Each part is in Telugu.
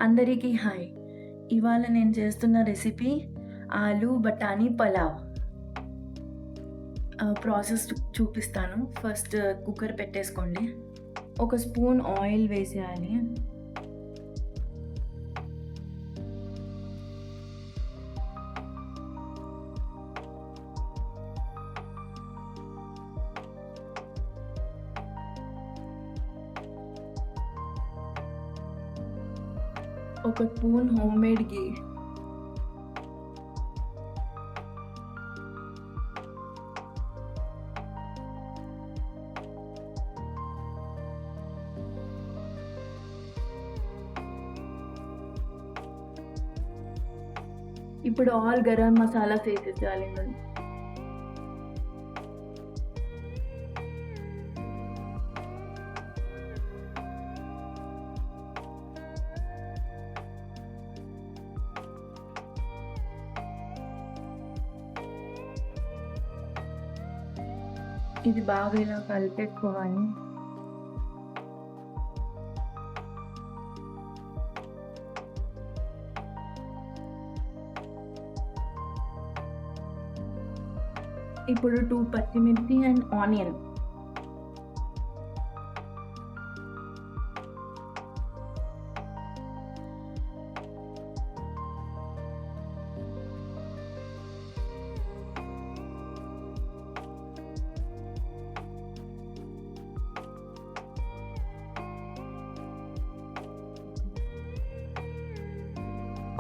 అందరికీ హాయ్. ఇవాళ నేను చేస్తున్న రెసిపీ ఆలు బఠానీ పలావ్. ప్రాసెస్ చూపిస్తాను. ఫస్ట్ కుక్కర్ పెట్టేసుకోండి. ఒక స్పూన్ ఆయిల్ వేసేయాలి. ఒక స్పూన్ హోమ్ మేడ్ ఘీ. ఇప్పుడు ఆల్ గరం మసాలాస్ వేసేసేయాలి. ఇది బాగా ఇలా కలిపేసుకోవాలి. ఇప్పుడు 2 పచ్చిమిర్చి అండ్ ఆనియన్.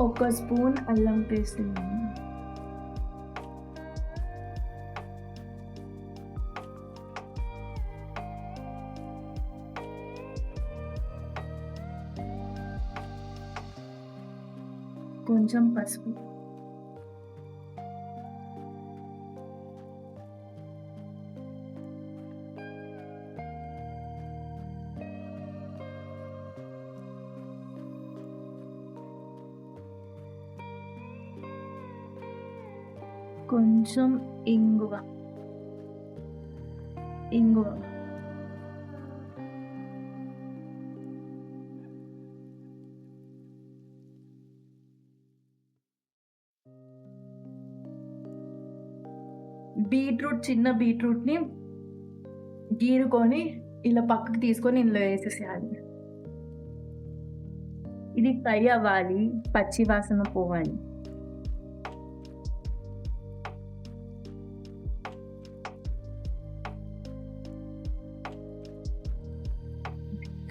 ఒక స్పూన్ అల్లం పేస్ట్. కొంచెం పసుపు. కొంచెం ఇంగువ. చిన్న బీట్రూట్ని గీరుకొని ఇలా పక్కకు తీసుకొని ఇందులో వేసేసేయాలి. ఇది ఫ్రై అవ్వాలి, పచ్చి వాసన పోవాలి.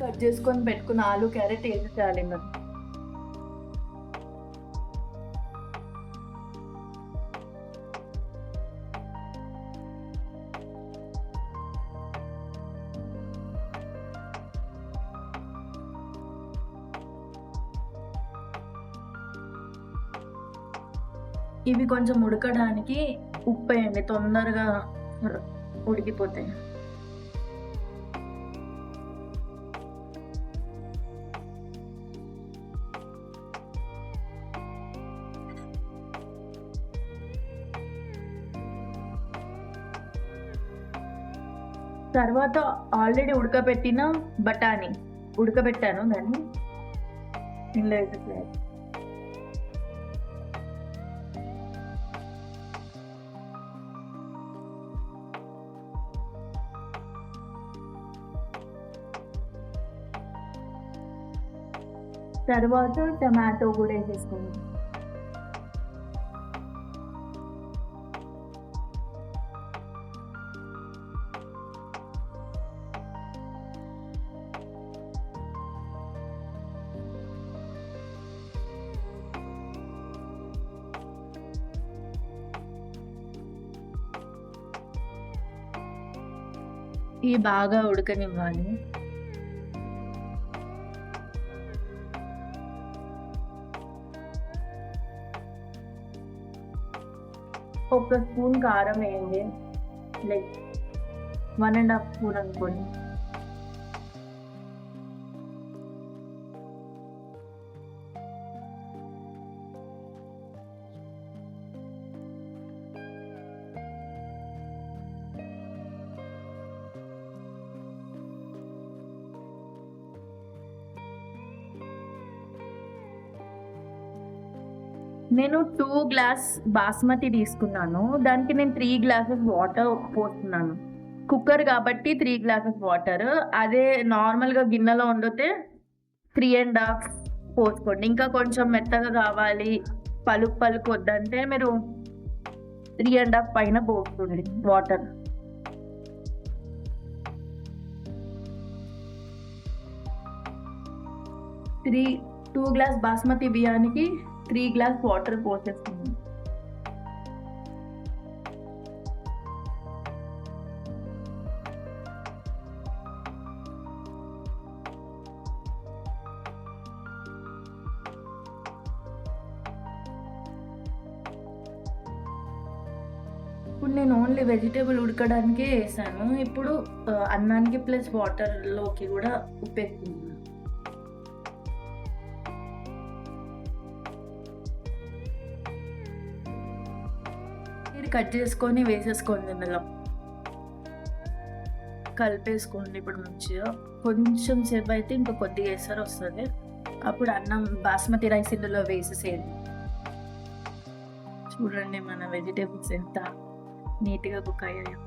కట్ చేసుకొని పెట్టుకున్న ఆలు క్యారెట్ వేసేసేయాలి. ఇవి కొంచెం ఉడకడానికి ఉప్పు వేయండి, తొందరగా ఉడికిపోతాయి. తర్వాత ఆల్రెడీ బఠానీ ఉడకబెట్టాను, దాన్ని ఇందులో వేసేయాలి. తర్వాత టమాటో కూడా వేసేసుకోండి. ఇవి బాగా ఉడకనివ్వాలి. ఒక స్పూన్ కారం వేయండి, లైక్ 1.5 స్పూన్ అనుకోండి. నేను 2 గ్లాస్ బాస్మతి తీసుకున్నాను. దానికి నేను 3 గ్లాసెస్ వాటర్ పోస్తున్నాను. కుక్కర్ కాబట్టి 3 గ్లాసెస్ వాటర్. అదే నార్మల్‌గా గిన్నెలో వండితే 3 ½ పోసుకోండి. ఇంకా కొంచెం మెత్తగా కావాలి, పలుకు పలుకు వద్దంటే మీరు 3 ½ పైన పోసుకోండి వాటర్. 2 గ్లాస్ బాస్మతి బియ్యానికి 3 గ్లాస్ వాటర్ పోసేసుకుందాం. ఇప్పుడు నేను ఓన్లీ వెజిటేబుల్ ఉడకడానికే వేసాను. ఇప్పుడు అన్నానికి ప్లస్ వాటర్‌లోకి కూడా ఉప్పేస్తున్నాను. ఇది కట్ చేసుకొని వేసేసుకోండి ఇందులో. కలిపేసుకోండి ఇప్పుడు మంచిగా. కొంచెం సేపు అయితే ఇంకా కొద్దిగా ఎసరు వస్తది. అప్పుడు అన్నం బాస్మతి రైస్ ఇందులో వేసేసేయండి. చూడండి మన వెజిటేబుల్స్ ఎంత నీట్‌గా కుక్ అయ్యాయో.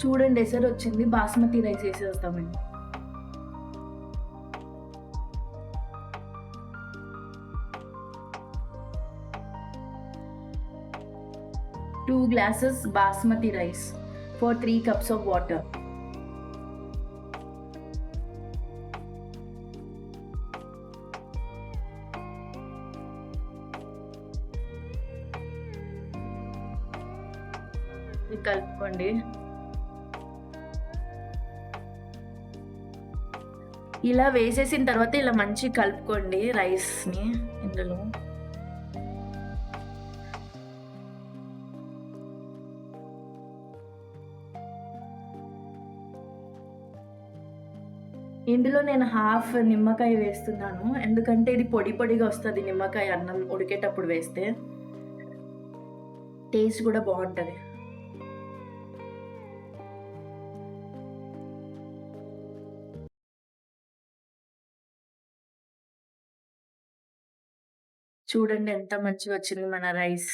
చూడండి ఎసరు వచ్చింది. బాస్మతి రైస్ వేసేస్తామండి. Two glasses basmati rice for 3 cups of water. కలుపుకోండి. ఇలా వేసేసిన తర్వాత ఇలా మంచిగా కలుపుకోండి రైస్‌ని ఇందులో. ఇందులో నేను హాఫ్ నిమ్మకాయ వేస్తున్నాను. ఎందుకంటే ఇది పొడి పొడిగా వస్తది నిమ్మకాయ అన్నం ఉడికేటప్పుడు వేస్తే. టేస్ట్ కూడా బావుంటది. చూడండి ఎంత మంచిగా వచ్చింది మన రైస్.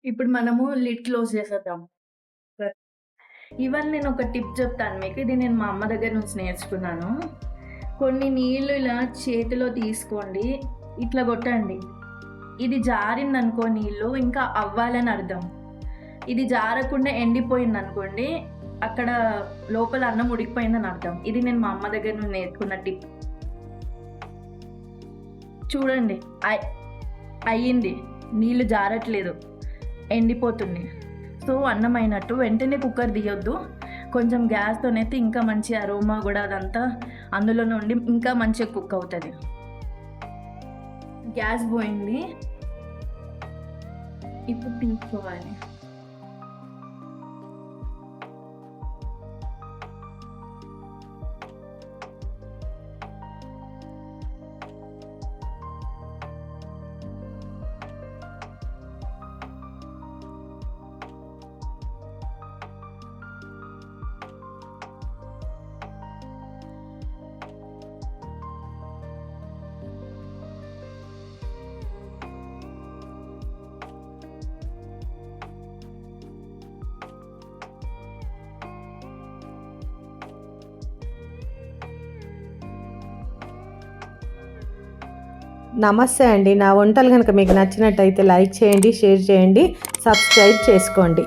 ఇప్పుడు మనము లిడ్ క్లోజ్ చేసేద్దాం. ఇవాళ నేను ఒక టిప్ చెప్తాను మీకు. ఇది నేను మా అమ్మ దగ్గర నుంచి నేర్చుకున్నాను. కొన్ని నీళ్ళు ఇలా చేతిలో తీసుకోండి. ఇట్లా కొట్టండి. ఇది జారిందనుకో నీళ్ళు ఇంకా అవ్వాలని అర్థం. ఇది జారకుండా ఎండిపోయిందనుకోండి అక్కడ లోపల అన్నం ఉడికిపోయిందని అర్థం. ఇది నేను మా అమ్మ దగ్గర నుంచి నేర్చుకున్న టిప్. చూడండి అయ్యింది. నీళ్ళు జారట్లేదు, ఎండిపోతుంది. సో అన్నం అయినట్టు. వెంటనే కుక్కర్ తీయొద్దు. కొంచెం గ్యాస్తోనైతే ఇంకా మంచి అరోమా కూడా అదంతా అందులో నుండి ఇంకా మంచిగా కుక్ అవుతుంది. గ్యాస్ పోయింది. ఇప్పుడు తీసుకోవాలి. నమస్తే అండి. నా వంటలు కనుక మీకు నచ్చినట్టయితే లైక్ చేయండి, షేర్ చేయండి, సబ్స్క్రైబ్ చేసుకోండి.